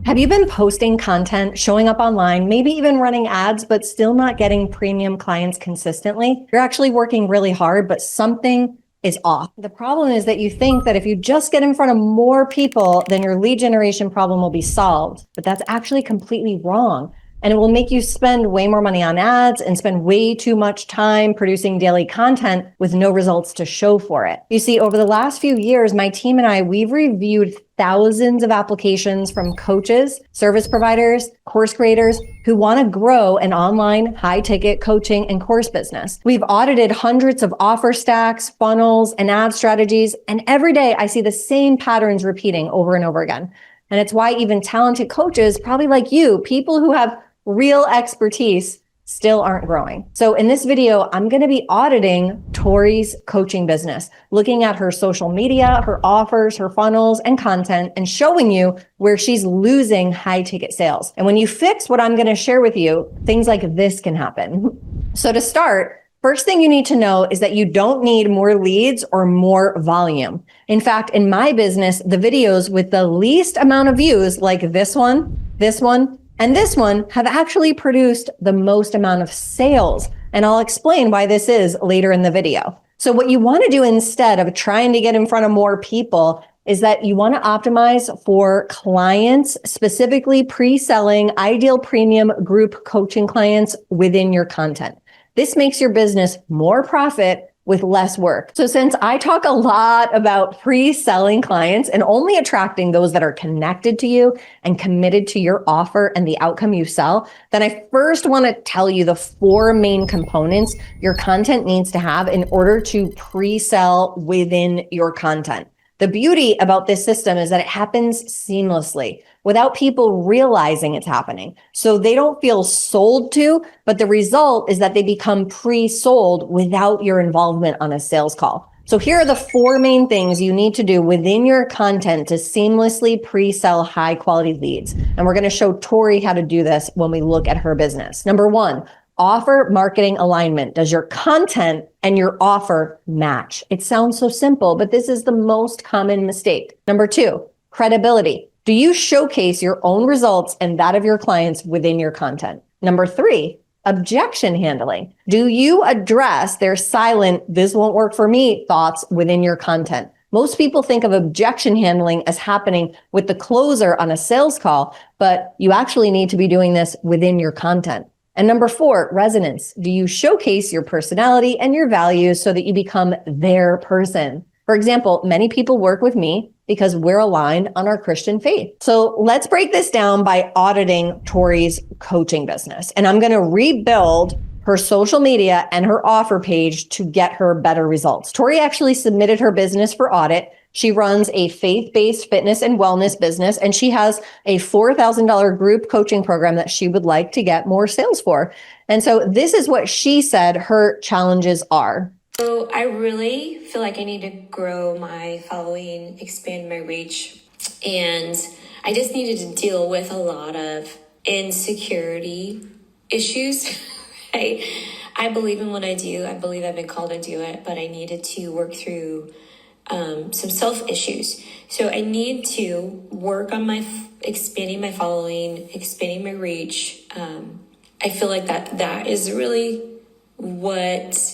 Have you been posting content, showing up online, maybe even running ads, but still not getting premium clients consistently? You're actually working really hard, but something is off. The problem is that you think that if you just get in front of more people, then your lead generation problem will be solved. But that's actually completely wrong. And it will make you spend way more money on ads and spend way too much time producing daily content with no results to show for it. You see, over the last few years, my team and I, we've reviewed thousands of applications from coaches, service providers, course creators who want to grow an online high-ticket coaching and course business. We've audited hundreds of offer stacks, funnels, and ad strategies, and every day I see the same patterns repeating over and over again. And it's why even talented coaches, probably like you, people who have real expertise, still aren't growing. So in this video, I'm going to be auditing Tori's coaching business, looking at her social media, her offers, her funnels, and content, and showing you where she's losing high ticket sales. And when you fix what I'm going to share with you, things like this can happen. So to start, first thing you need to know is that you don't need more leads or more volume. In fact, in my business, the videos with the least amount of views, like this one, and this one, have actually produced the most amount of sales. And I'll explain why this is later in the video. So what you want to do instead of trying to get in front of more people is that you want to optimize for clients, specifically pre-selling ideal premium group coaching clients within your content. This makes your business more profit with less work. So since I talk a lot about pre-selling clients and only attracting those that are connected to you and committed to your offer and the outcome you sell, then I first want to tell you the 4 main components your content needs to have in order to pre-sell within your content. The beauty about this system is that it happens seamlessly without people realizing it's happening. So they don't feel sold to, but the result is that they become pre-sold without your involvement on a sales call. So here are the 4 main things you need to do within your content to seamlessly pre-sell high quality leads. And we're going to show Tori how to do this when we look at her business. Number 1, offer marketing alignment. Does your content and your offer match? It sounds so simple, but this is the most common mistake. Number 2, credibility. Do you showcase your own results and that of your clients within your content? Number 3, objection handling. Do you address their silent, "this won't work for me" thoughts within your content? Most people think of objection handling as happening with the closer on a sales call, but you actually need to be doing this within your content. And number 4, resonance. Do you showcase your personality and your values so that you become their person? For example, many people work with me because we're aligned on our Christian faith. So let's break this down by auditing Tori's coaching business. And I'm going to rebuild her social media and her offer page to get her better results. Tori actually submitted her business for audit. She runs a faith-based fitness and wellness business, and she has a $4,000 group coaching program that she would like to get more sales for. And so this is what she said her challenges are. So I really feel like I need to grow my following, expand my reach, and I just needed to deal with a lot of insecurity issues. I believe in what I do. I believe I've been called to do it, but I needed to work through some self issues. So I need to work on my expanding my following, expanding my reach. I feel like that is really what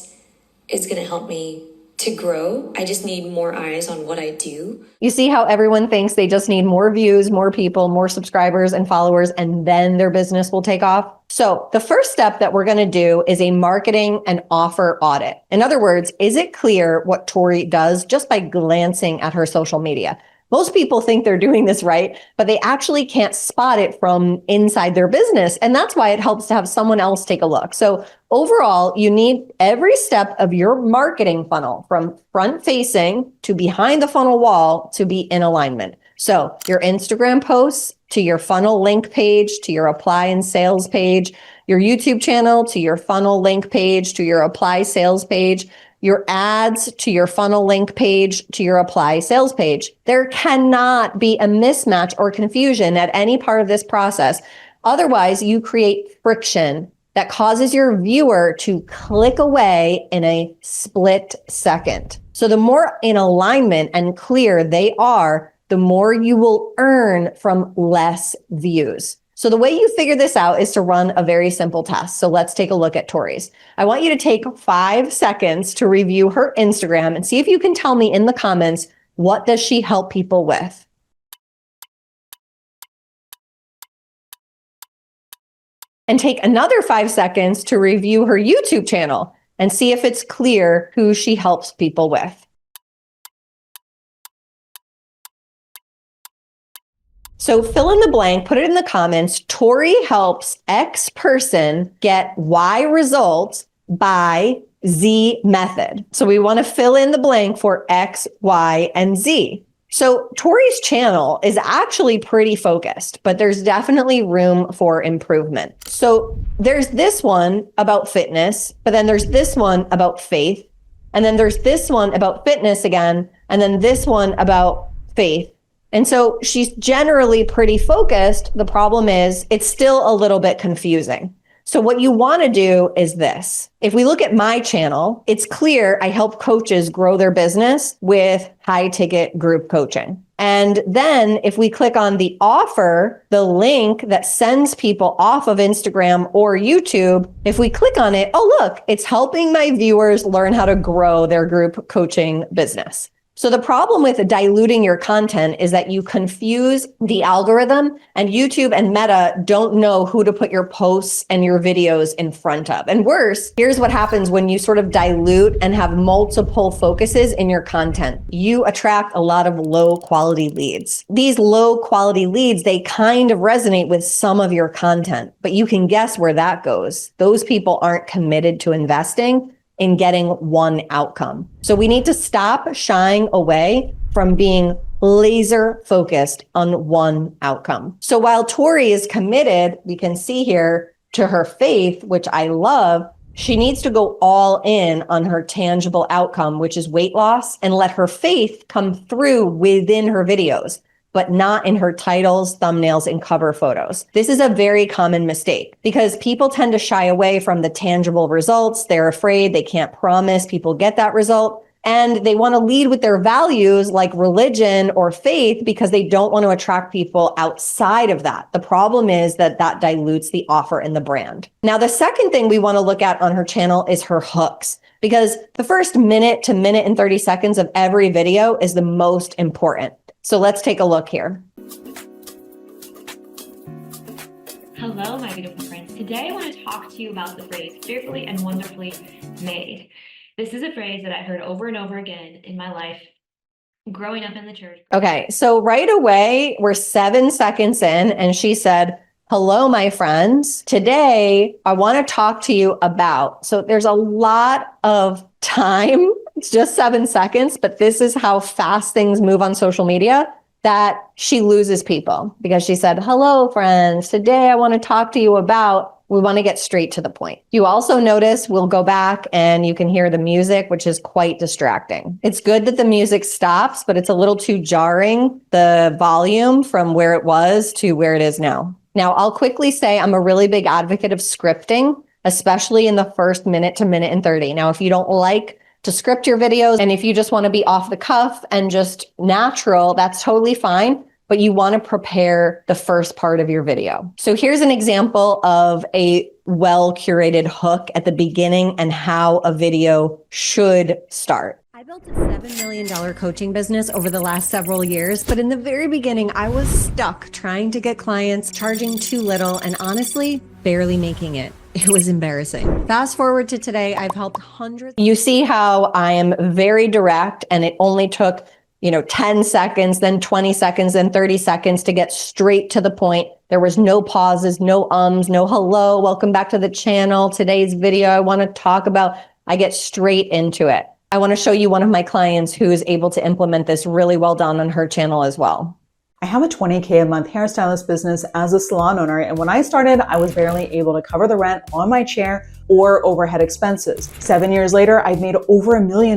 is going to help me to grow. I just need more eyes on what I do. You see how everyone thinks they just need more views, more people, more subscribers and followers, and then their business will take off? So the first step that we're going to do is a marketing and offer audit. In other words, is it clear what Tori does just by glancing at her social media? Most people think they're doing this right, but they actually can't spot it from inside their business. And that's why it helps to have someone else take a look. So overall, you need every step of your marketing funnel from front facing to behind the funnel wall to be in alignment. So your Instagram posts to your funnel link page, to your apply and sales page, your YouTube channel to your funnel link page, to your apply sales page, your ads to your funnel link page to your apply sales page. There cannot be a mismatch or confusion at any part of this process. Otherwise, you create friction that causes your viewer to click away in a split second. So the more in alignment and clear they are, the more you will earn from less views. So the way you figure this out is to run a very simple test. So let's take a look at Tori's. I want you to take 5 seconds to review her Instagram and see if you can tell me in the comments, what does she help people with? And take another 5 seconds to review her YouTube channel and see if it's clear who she helps people with. So fill in the blank, put it in the comments. Tori helps X person get Y results by Z method. So we want to fill in the blank for X, Y, and Z. So Tori's channel is actually pretty focused, but there's definitely room for improvement. So there's this one about fitness, but then there's this one about faith. And then there's this one about fitness again, and then this one about faith. And so she's generally pretty focused. The problem is it's still a little bit confusing. So what you want to do is this. If we look at my channel, it's clear I help coaches grow their business with high ticket group coaching. And then if we click on the offer, the link that sends people off of Instagram or YouTube, if we click on it, oh, look, it's helping my viewers learn how to grow their group coaching business. So the problem with diluting your content is that you confuse the algorithm, and YouTube and Meta don't know who to put your posts and your videos in front of. And worse, here's what happens when you sort of dilute and have multiple focuses in your content. You attract a lot of low quality leads. These low quality leads, they kind of resonate with some of your content, but you can guess where that goes. Those people aren't committed to investing in getting one outcome. So we need to stop shying away from being laser focused on one outcome. So while Tori is committed, we can see here, to her faith, which I love, she needs to go all in on her tangible outcome, which is weight loss, and let her faith come through within her videos, but not in her titles, thumbnails, and cover photos. This is a very common mistake because people tend to shy away from the tangible results. They're afraid, they can't promise people get that result. And they want to lead with their values like religion or faith because they don't want to attract people outside of that. The problem is that that dilutes the offer and the brand. Now, the second thing we want to look at on her channel is her hooks, because the first minute to minute and 30 seconds of every video is the most important. So let's take a look here. Hello, my beautiful friends. Today I want to talk to you about the phrase fearfully and wonderfully made. This is a phrase that I heard over and over again in my life growing up in the church. Okay, so right away, we're 7 seconds in, and she said, hello, my friends. Today, I want to talk to you about, so there's a lot of time. It's just 7 seconds, but this is how fast things move on social media, that she loses people because she said, hello, friends. Today, I want to talk to you about, we want to get straight to the point. You also notice we'll go back and you can hear the music, which is quite distracting. It's good that the music stops, but it's a little too jarring, the volume from where it was to where it is now. Now, I'll quickly say I'm a really big advocate of scripting, especially in the first minute to minute and 30. Now, if you don't like to script your videos and if you just want to be off the cuff and just natural, that's totally fine. But you want to prepare the first part of your video. So here's an example of a well-curated hook at the beginning and how a video should start. I built a $7 million coaching business over the last several years, but in the very beginning, I was stuck trying to get clients, charging too little, and honestly, barely making it. It was embarrassing. Fast forward to today, I've helped hundreds. You see how I am very direct, and it only took 10 seconds, then 20 seconds, then 30 seconds to get straight to the point. There was no pauses, no ums, no hello, welcome back to the channel. Today's video I want to talk about, I get straight into it. I want to show you one of my clients who is able to implement this really well done on her channel as well. I have a $20K a month hairstylist business as a salon owner, and when I started, I was barely able to cover the rent on my chair or overhead expenses. 7 years later, I've made over $1 million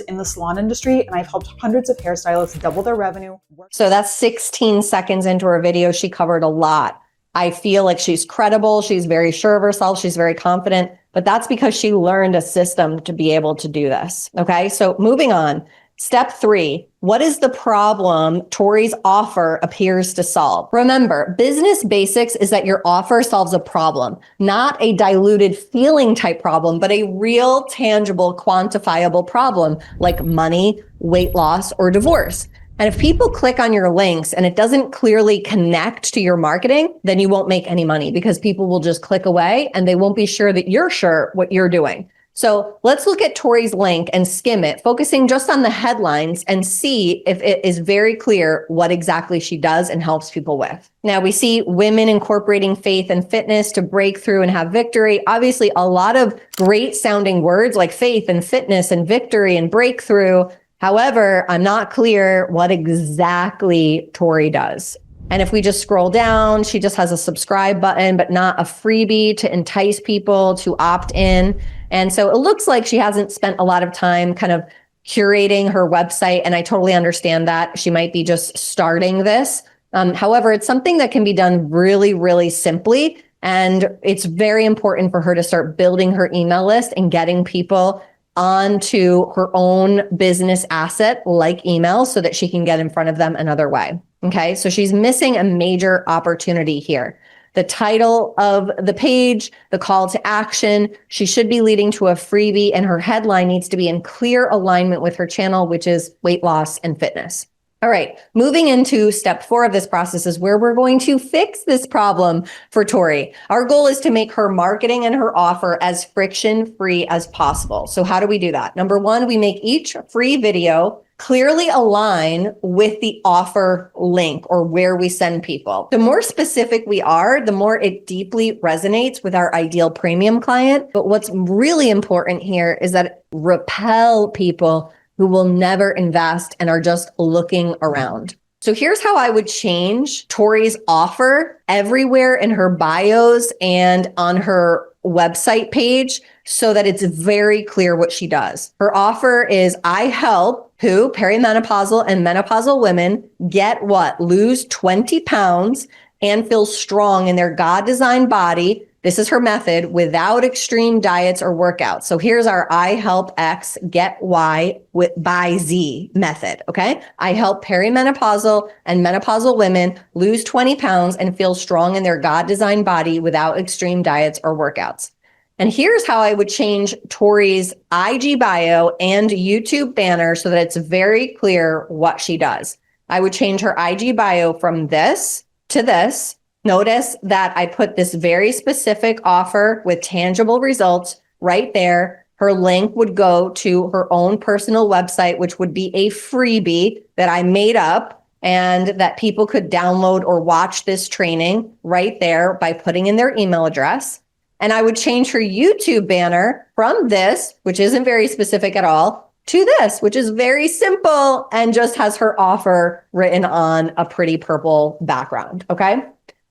in the salon industry, and I've helped hundreds of hairstylists double their revenue. So that's 16 seconds into her video. She covered a lot. I feel like she's credible. She's very sure of herself. She's very confident, but that's because she learned a system to be able to do this. Okay. So moving on. Step 3, what is the problem Tori's offer appears to solve? Remember, business basics is that your offer solves a problem, not a diluted feeling type problem, but a real, tangible, quantifiable problem like money, weight loss, or divorce. And if people click on your links and it doesn't clearly connect to your marketing, then you won't make any money because people will just click away and they won't be sure that you're sure what you're doing. So let's look at Tori's link and skim it, focusing just on the headlines and see if it is very clear what exactly she does and helps people with. Now we see women incorporating faith and fitness to break through and have victory. Obviously, a lot of great sounding words like faith and fitness and victory and breakthrough. However, I'm not clear what exactly Tori does. And if we just scroll down, she just has a subscribe button, but not a freebie to entice people to opt in. And so it looks like she hasn't spent a lot of time kind of curating her website. And I totally understand that. She might be just starting this. However, it's something that can be done really, really simply. And it's very important for her to start building her email list and getting people onto her own business asset like email so that she can get in front of them another way. Okay, so she's missing a major opportunity here. The title of the page, the call to action, she should be leading to a freebie, and her headline needs to be in clear alignment with her channel, which is weight loss and fitness. All right, moving into step 4 of this process is where we're going to fix this problem for Tori. Our goal is to make her marketing and her offer as friction-free as possible. So how do we do that? Number 1, we make each free video clearly align with the offer link or where we send people. The more specific we are, the more it deeply resonates with our ideal premium client. But what's really important here is that it repel people who will never invest and are just looking around. So here's how I would change Tori's offer everywhere in her bios and on her website page so that it's very clear what she does. Her offer is, I help who perimenopausal and menopausal women get what? Lose 20 pounds and feel strong in their God-designed body. This is her method without extreme diets or workouts. So here's our I help X get Y by Z method. Okay. I help perimenopausal and menopausal women lose 20 pounds and feel strong in their God-designed body without extreme diets or workouts. And here's how I would change Tori's IG bio and YouTube banner so that it's very clear what she does. I would change her IG bio from this to this. Notice that I put this very specific offer with tangible results right there. Her link would go to her own personal website, which would be a freebie that I made up and that people could download or watch this training right there by putting in their email address. And I would change her YouTube banner from this, which isn't very specific at all, to this, which is very simple and just has her offer written on a pretty purple background. Okay.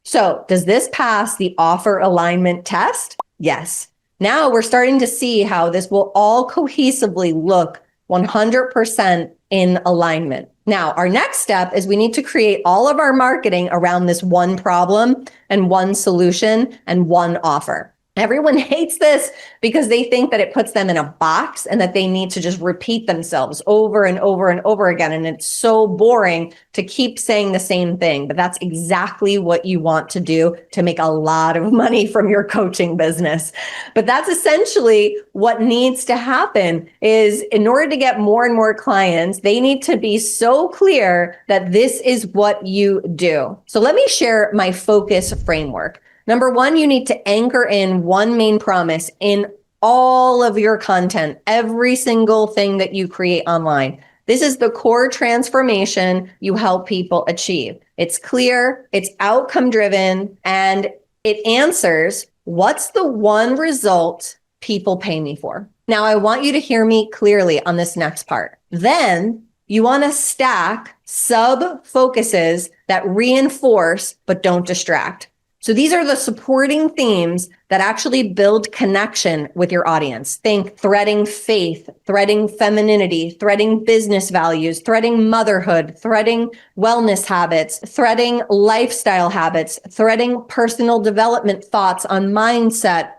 So does this pass the offer alignment test? Yes. Now we're starting to see how this will all cohesively look 100% in alignment. Now, our next step is we need to create all of our marketing around this one problem and one solution and one offer. Everyone hates this because they think that it puts them in a box and that they need to just repeat themselves over and over and over again. And it's so boring to keep saying the same thing, but that's exactly what you want to do to make a lot of money from your coaching business. But that's essentially what needs to happen is in order to get more and more clients, they need to be so clear that this is what you do. So let me share my focus framework. Number 1, you need to anchor in one main promise in all of your content, every single thing that you create online. This is the core transformation you help people achieve. It's clear, it's outcome driven, and it answers what's the one result people pay me for. Now, I want you to hear me clearly on this next part. Then you want to stack sub focuses that reinforce but don't distract. So these are the supporting themes that actually build connection with your audience. Think threading faith, threading femininity, threading business values, threading motherhood, threading wellness habits, threading lifestyle habits, threading personal development thoughts on mindset,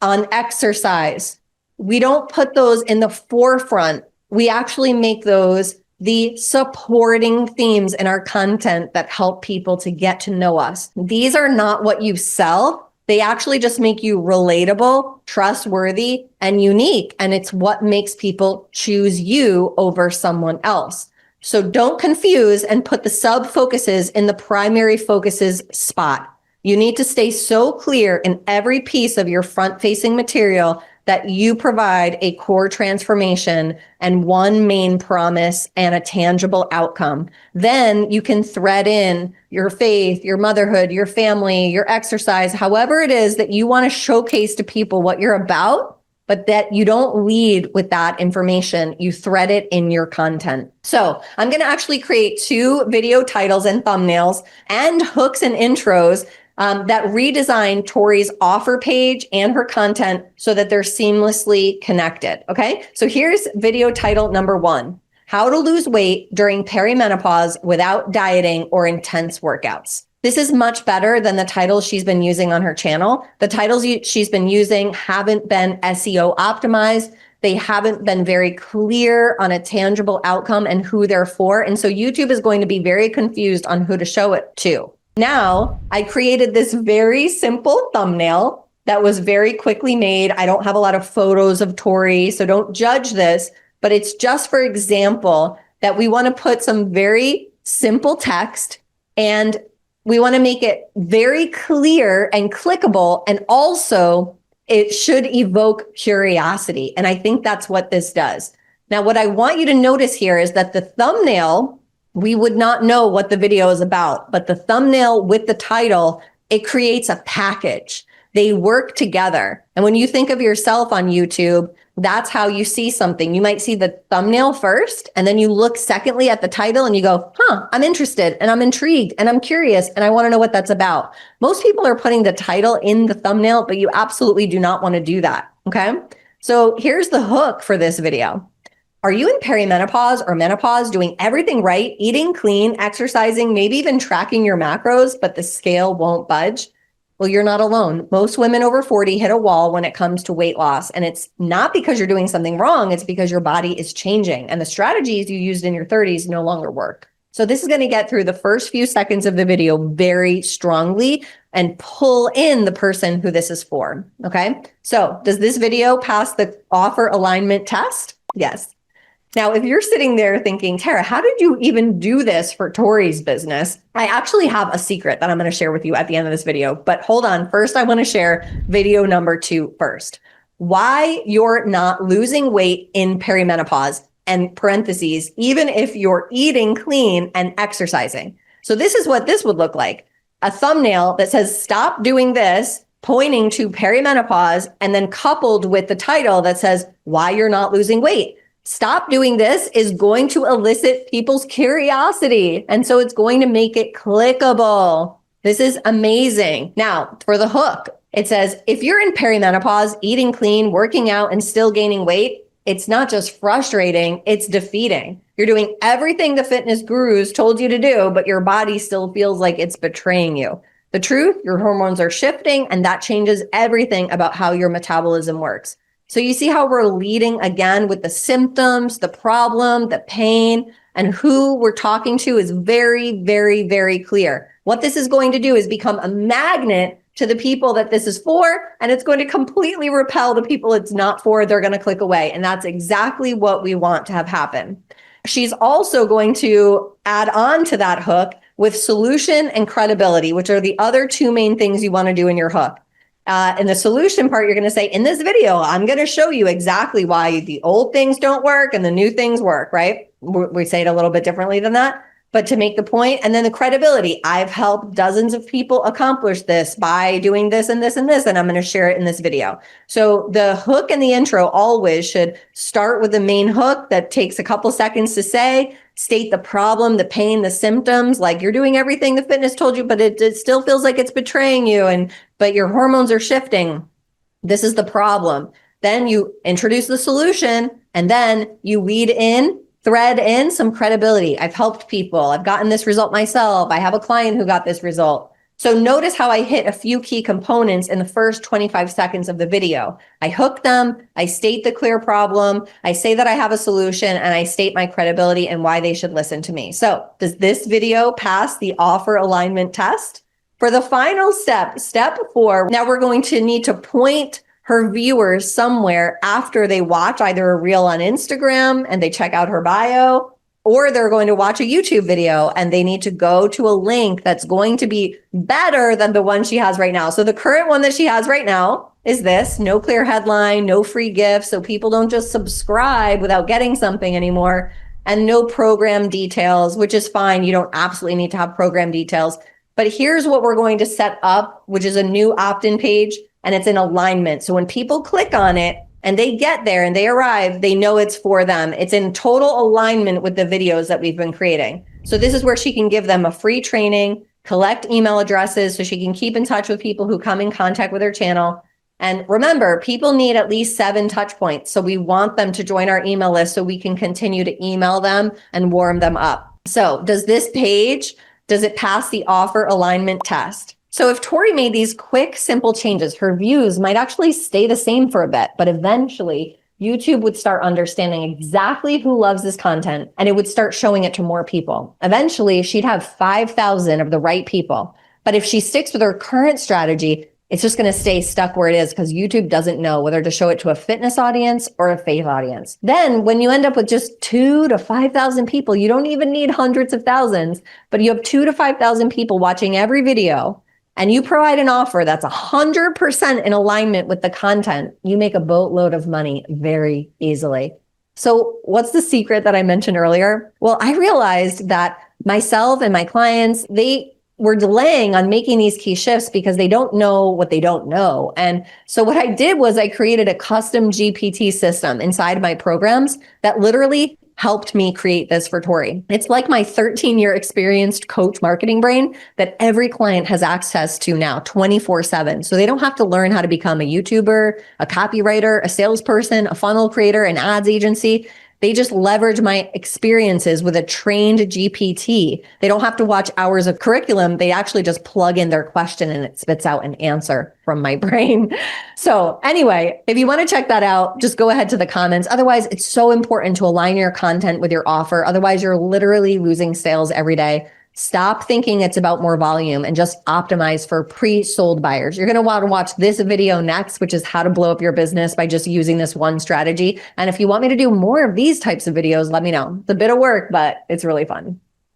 on exercise. We don't put those in the forefront we actually make those the supporting themes in our content that help people to get to know us. These are not what you sell. They actually just make you relatable, trustworthy, and unique. And it's what makes people choose you over someone else. So don't confuse and put the sub focuses in the primary focuses spot. You need to stay so clear in every piece of your front facing material that you provide a core transformation and one main promise and a tangible outcome. Then you can thread in your faith, your motherhood, your family, your exercise, however it is that you want to showcase to people what you're about, but that you don't lead with that information. You thread it in your content. So I'm going to actually create 2 video titles and thumbnails and hooks and intros that redesign Tori's offer page and her content so that they're seamlessly connected. Okay, so here's video title number 1: How to lose weight during perimenopause without dieting or intense workouts. This is much better than the titles she's been using on her channel. The titles she's been using haven't been SEO optimized. They haven't been very clear on a tangible outcome and who they're for. And so YouTube is going to be very confused on who to show it to. Now, I created this very simple thumbnail that was very quickly made. I don't have a lot of photos of Tori, so don't judge this, but it's just for example that we want to put some very simple text and we want to make it very clear and clickable. And also it should evoke curiosity. And I think that's what this does. Now, what I want you to notice here is that the thumbnail, we would not know what the video is about, but the thumbnail with the title, it creates a package. They work together. And when you think of yourself on YouTube, that's how you see something. You might see the thumbnail first, and then you look secondly at the title and you go, I'm interested and I'm intrigued and I'm curious and I want to know what that's about. Most people are putting the title in the thumbnail, but you absolutely do not want to do that. Okay. So here's the hook for this video. Are you in perimenopause or menopause, doing everything right, eating clean, exercising, maybe even tracking your macros, but the scale won't budge? Well, you're not alone. Most women over 40 hit a wall when it comes to weight loss. And it's not because you're doing something wrong. It's because your body is changing and the strategies you used in your 30s no longer work. So this is going to get through the first few seconds of the video very strongly and pull in the person who this is for. Okay. So does this video pass the offer alignment test? Yes. Now, if you're sitting there thinking, Tara, how did you even do this for Tori's business? I actually have a secret that I'm going to share with you at the end of this video, but hold on. First, I want to share video number 2 first. Why you're not losing weight in perimenopause, and parentheses, even if you're eating clean and exercising. So this is what this would look like. A thumbnail that says, stop doing this, pointing to perimenopause, and then coupled with the title that says, why you're not losing weight. Stop doing this is going to elicit people's curiosity. And so it's going to make it clickable. This is amazing. Now, for the hook, it says, if you're in perimenopause, eating clean, working out, and still gaining weight, it's not just frustrating, it's defeating. You're doing everything the fitness gurus told you to do, but your body still feels like it's betraying you. The truth, your hormones are shifting, and that changes everything about how your metabolism works. So you see how we're leading again with the symptoms, the problem, the pain, and who we're talking to is very, very, very clear. What this is going to do is become a magnet to the people that this is for, and it's going to completely repel the people it's not for. They're going to click away. And that's exactly what we want to have happen. She's also going to add on to that hook with solution and credibility, which are the other 2 main things you want to do in your hook. In the solution part, you're going to say, in this video, I'm going to show you exactly why the old things don't work and the new things work, right? We say it a little bit differently than that, but to make the point. And then the credibility, I've helped dozens of people accomplish this by doing this and this and this, and I'm going to share it in this video. So the hook and the intro always should start with the main hook that takes a couple seconds to say, state the problem, the pain, the symptoms, like you're doing everything the fitness told you, but it still feels like it's betraying you, but your hormones are shifting. This is the problem. Then you introduce the solution, and then you weed in, thread in some credibility. I've helped people. I've gotten this result myself. I have a client who got this result. So notice how I hit a few key components in the first 25 seconds of the video. I hook them, I state the clear problem, I say that I have a solution, and I state my credibility and why they should listen to me. So does this video pass the offer alignment test? For the final step, step 4, now we're going to need to point her viewers somewhere after they watch either a reel on Instagram and they check out her bio, or they're going to watch a YouTube video and they need to go to a link that's going to be better than the one she has right now. So the current one that she has right now is this: no clear headline, no free gifts, so people don't just subscribe without getting something anymore, and no program details, which is fine. You don't absolutely need to have program details. But here's what we're going to set up, which is a new opt-in page, and it's in alignment. So when people click on it, and they get there and they arrive, they know it's for them. It's in total alignment with the videos that we've been creating. So this is where she can give them a free training, collect email addresses so she can keep in touch with people who come in contact with her channel. And remember, people need at least 7 touch points. So we want them to join our email list so we can continue to email them and warm them up. So does this page, does it pass the offer alignment test? So if Tori made these quick, simple changes, her views might actually stay the same for a bit, but eventually YouTube would start understanding exactly who loves this content and it would start showing it to more people. Eventually, she'd have 5,000 of the right people. But if she sticks with her current strategy, it's just going to stay stuck where it is because YouTube doesn't know whether to show it to a fitness audience or a faith audience. Then when you end up with just 2,000 to 5,000 people, you don't even need hundreds of thousands, but you have 2,000 to 5,000 people watching every video, and you provide an offer that's 100% in alignment with the content, you make a boatload of money very easily. So what's the secret that I mentioned earlier? Well, I realized that myself and my clients, they were delaying on making these key shifts because they don't know what they don't know. And so what I did was I created a custom GPT system inside my programs that literally helped me create this for Tori. It's like my 13-year experienced coach marketing brain that every client has access to now 24/7. So they don't have to learn how to become a YouTuber, a copywriter, a salesperson, a funnel creator, an ads agency. They just leverage my experiences with a trained GPT. They don't have to watch hours of curriculum. They actually just plug in their question and it spits out an answer from my brain. So anyway, if you want to check that out, just go ahead to the comments. Otherwise, it's so important to align your content with your offer. Otherwise, you're literally losing sales every day. Stop thinking it's about more volume and just optimize for pre-sold buyers. You're going to want to watch this video next, which is how to blow up your business by just using this one strategy. And if you want me to do more of these types of videos, let me know. It's a bit of work, but it's really fun.